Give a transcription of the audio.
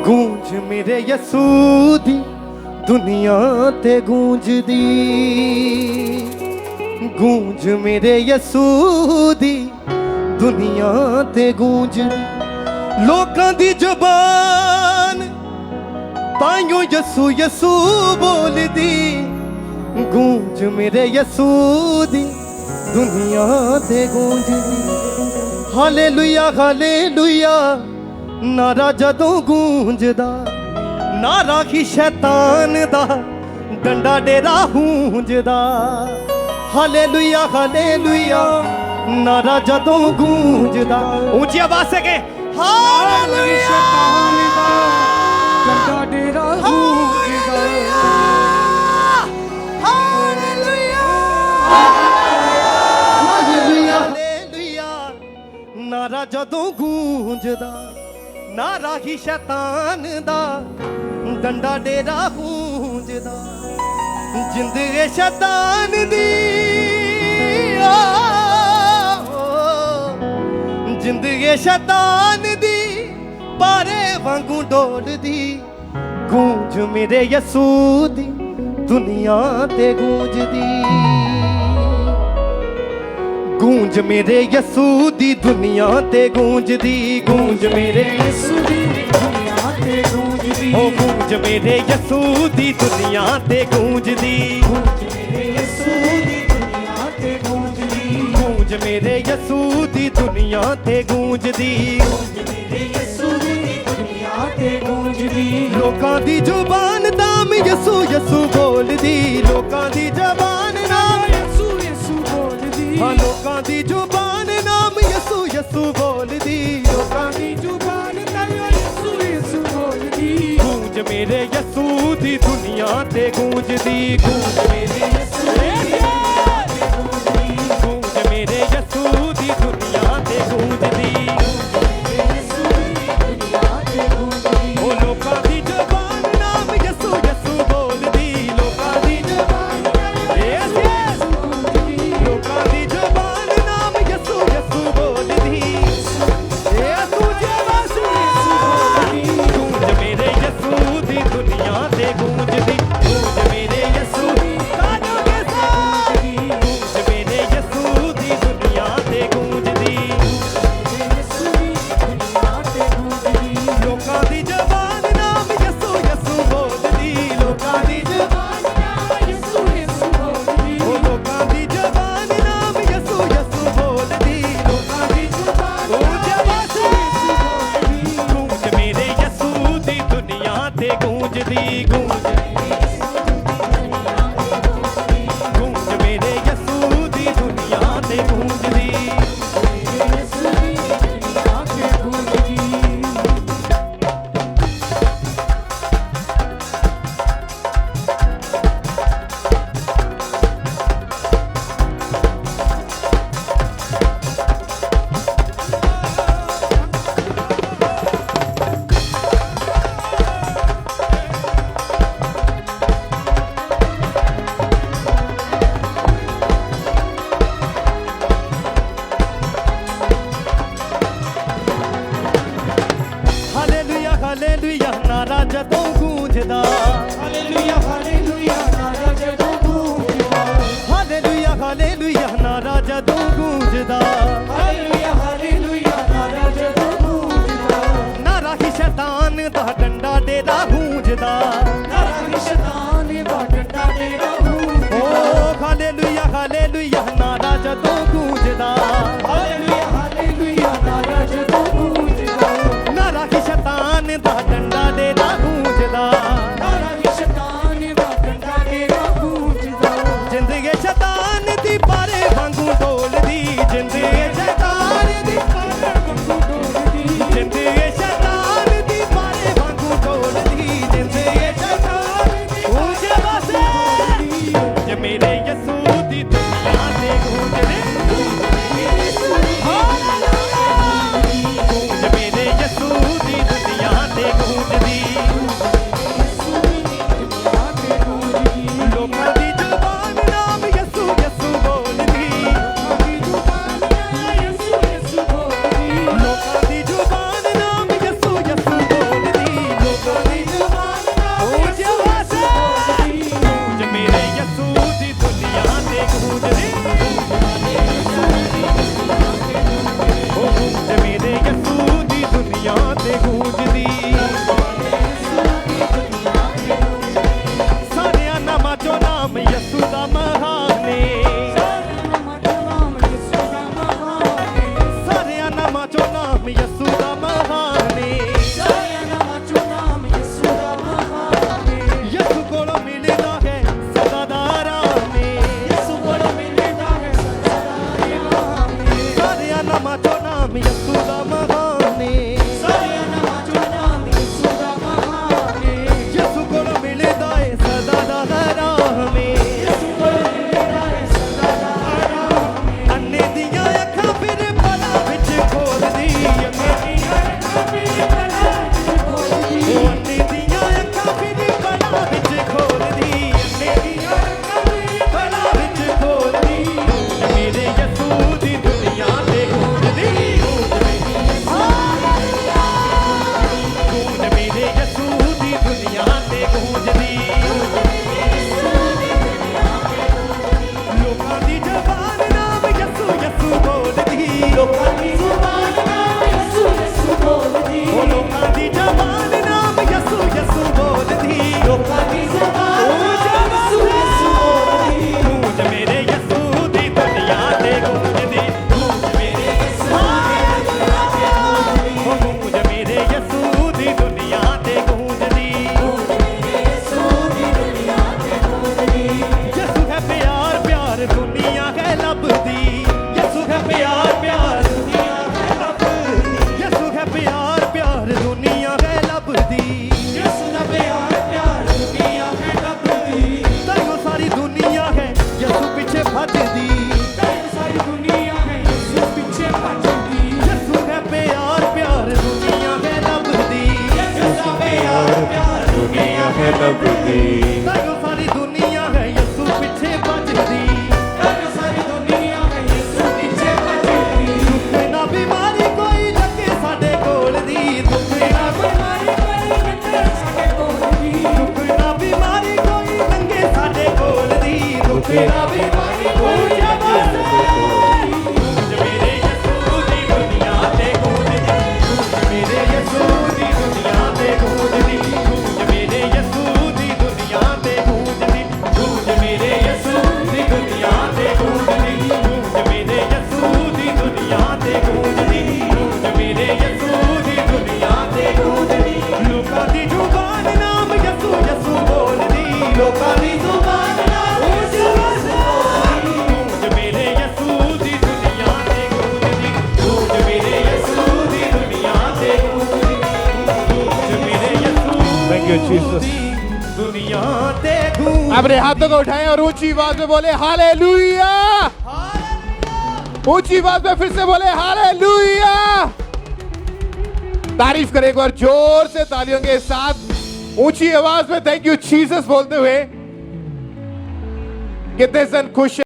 गूंज मेरे यसू दी दुनिया ते गूंज दी, गूंज मेरे यसू दी दुनिया ते गूंज दी। लोकां दी जुबान ताइयों यसू यसू बोलदी, गूंज मेरे यसू दी दुनिया ते गूंज दी। हालेलुया हालेलुया नारा जदों गूंजदा, नारा ही शैतान दा डंडा डेरा गूंजदा। हालेलुया हालेलुया नारा जदों गूंजदा, ऊंची आवाज से के हालेलुया शैतान दा डंडा डेरा गूंजदा। हालेलुया हालेलुया हालेलुया नारा जदों गूंजदा, नारा ही शैतान दा डंडा डेरा गूंजदा। जिंद ए शैतान दी जिंद ए शैतान दी पारे वांगू डोलदी, गूंज मेरे यसू दी दुनिया ते गूंजदी। गूंज मेरे यसू दी दुनिया ते गूंजदी, गूंज मेरे यसू दी दुनिया ते गूंजदी। ओ गूंज मेरे यसू दी दुनिया ते गूंजदी, गूंज मेरे यसू दी दुनिया ते गूंजदी। गूंज मेरे यसू दी दुनिया ते गूंजदी, गूंज मेरे यसू दी दुनिया ते गूंजदी। लोकां दी जुबान नाम यसू यसू बोलदी, लोकां दी जुबान नाम यसू यसू बोलदी। हाँ लोकां दी जुबान नाम यसू यसू बोलदी, लोकां दी जुबान नाम यसू यसू बोलदी। गूंज मेरे यसू दी दुनिया ते गूंजदी, गूंज मेरे यसू दी गूंज मेरे यसू दी दुनिया ते गूंजदी। ओ लोकां दी जुबान नाम यसू यसू बोलदी, लोकां दी जुबान लोकां दी जुबान नाम यसू यसू बोलदी। गूंज मेरे यसू दी दुनिया ते गूंजदी, गूंज मेरे यसू गूंज मेरे यसू दी दुनिया ते गूंजदी। लोकां दी जुबान नाम यसू यसू बोलदी, लोकां दी जुबान नाम यसू यसू बोलदी। ओ लोकां दी जुबान नाम यसू यसू बोलदी, लोकां दी जुबान गूंज मेरे यसू दी दुनिया ते गूंजदी, गूंज गूंज मेरे यसू दी दुनिया ते गूंजदी। हालेलुया हालेलुया नारा जदों गूंजदा, हालेलुया हालेलुया नारा जदों गूंजदा। हालेलुया हालेलुया नारा जदों गूंजदा, हालेलुया हालेलुया नारा जदों गूंजदा। नारा ही शैतान दा डंडा डेरा गूंजदा, नारा ही शैतान दा डंडा डेरा गूंजदा। ओ हालेलुया हालेलुया नारा जदों गूंजदा, हालेलुया हालेलुया नारा जदों गूंजदा। नारा ही शैतान दा डंडा डेरा गूंजदा, नारा ही शैतान दा डंडा डेरा गूंजदा। जिंदगी शैतान दी पारे वांगू डोलदी, जिंदगी शैतान दी पारे वांगू डोलदी। जिंदगी शैतान दी पारे वांगू डोलदी, जिंदगी शैतान दी ऊंचे पासे। जे मेरे यसू दी दुनिया ते गूंजदी, ਲੱਭਦੀ ਯਿਸੂ ਦਾ ਪਿਆਰ ਪਿਆਰ ਦੁਨੀਆ ਹੈ ਲੱਭਦੀ ਤੈਨੂੰ ਸਾਰੀ ਦੁਨੀਆ ਹੈ ਯਿਸੂ ਪਿੱਛੇ ਭੱਜਦੀ ਤੈਨੂੰ ਸਾਰੀ ਦੁਨੀਆ ਹੈ ਯਿਸੂ ਪਿੱਛੇ ਭੱਜਦੀ ਯਿਸੂ ਹੈ ਪਿਆਰ ਪਿਆਰ ਦੁਨੀਆ ਹੈ ਲੱਭਦੀ ਯਿਸੂ ਦਾ ਪਿਆਰ ਪਿਆਰ ਦੁਨੀਆ ਹੈ ਲੱਭਦੀ ਤੈਨੂੰ ਸਾਰੀ ਦੁਨੀਆ ਹੈ ਯਿਸੂ ਪਿੱਛੇ ਭੱਜਦੀ ਤੈਨੂੰ ਸਾਰੀ ਦੁਨੀਆ ਹੈ ਯਿਸੂ ਪਿੱਛੇ ਭੱਜਦੀ ਦੁੱਖ ਨਾ ਬਿਮਾਰੀ ਕੋਈ ਲੱਗੇ ਸਾਡੇ ਕੋਲ ਦੀ ਦੁੱਖ ਨਾ ਬਿਮਾਰੀ ਕੋਈ ਕਿਤੇ ਸਾਡੇ ਕੋਲ ਦੀ ਦੁੱਖ ਨਾ ਬਿਮਾਰੀ ਕੋਈ ਲੰਗੇ ਸਾਡੇ ਕੋਲ ਦੀ ਦੁੱਖ ਨਾ ਬਿਮਾਰੀ ਕੋਈ ਆਵਾਜ਼ ਮੇਰੇ ਯਿਸੂ ਦੀ ਦੁਨੀਆ ਤੇ ਗੂੰਜਦੀ ਮੇਰੇ ਯਿਸੂ ਦੀ ਦੁਨੀਆ ਤੇ ਗੂੰਜਦੀ ਮੇਰੇ ਯਿਸੂ ਦੀ ਦੁਨੀਆ ਤੇ ਗੂੰਜਦੀ ਮੇਰੇ ਯਿਸੂ ਦੀ ਦੁਨੀਆ ਤੇ ਗੂੰਜਦੀ ਮੇਰੇ ਯਿਸੂ ਦੀ ਦੁਨੀਆ ਤੇ ਗੂੰਜਦੀ ਮੇਰੇ ਯਿਸੂ ਦੀ ਦੁਨੀਆ ਤੇ ਗੂੰਜਦੀ ਲੋਕਾਂ ਦੀ ਜ਼ੁਬਾਨ ਨਾਮ ਯਿਸੂ ਯਿਸੂ ਬੋਲਦੀ ਲੋਕਾਂ ਦੀ ਜ਼ੁਬਾਨ ਨਾਮ ਯਿਸੂ ਯਿਸੂ ਬੋਲਦੀ ਮੇਰੇ ਯਿਸੂ ਦੀ ਦੁਨੀਆ ਤੇ ਗੂੰਜਦੀ ਮੇਰੇ ਯਿਸੂ ਦੀ ਦੁਨੀਆ ਤੇ ਗੂੰਜਦੀ ਮੇਰੇ ਯਿਸੂ Thank you, Jesus. दुनिया ते गूंज अपने हाथों को उठाएं और ऊंची आवाज में बोले हालेलुया। ऊंची आवाज में फिर से बोले हालेलुया। तारीफ करें एक बार जोर से तालियों के साथ ऊंची आवाज में थैंक यू जीसस बोलते हुए। कितने सन खुश हैं?